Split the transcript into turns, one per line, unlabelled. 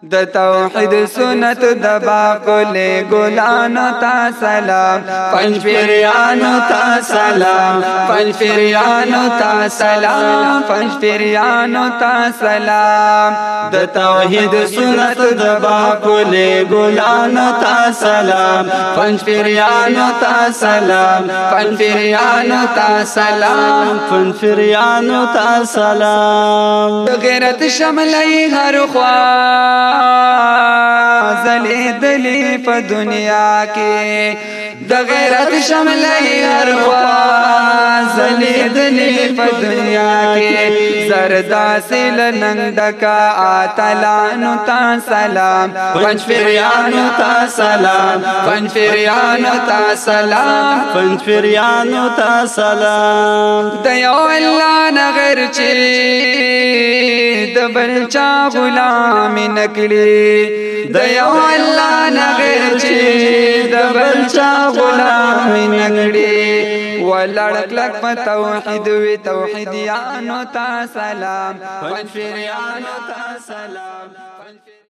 د توحید سنت د باقل ګلانو تا سلام پنځپیرانو تا سلام پنځپیرانو تا سلام پنځپیرانو تا سلام د توحید سنت د باقل ګلانو تا سلام پنځپیرانو تا سلام پنځپیرانو تا سلام
پنځپیرانو تا سلام
غیرت شملای هر خوا زلی دلی په دنیا کې د غیرت شملای هر خوا زلی دلی په دنیا کې زردا سیل ننګ دکا اتلانو تا سلام پنځپیرانو تا سلام پنځپیرانو تا سلام
پنځپیرانو تا سلام
د یو الله نغیر چې د بل چا غلام نکړي د یو الله نغیر چې د بل چا غلام نکړي ولړ کلک په توحید وی توحیدیانو تا سلام پنځپیرانو تا سلام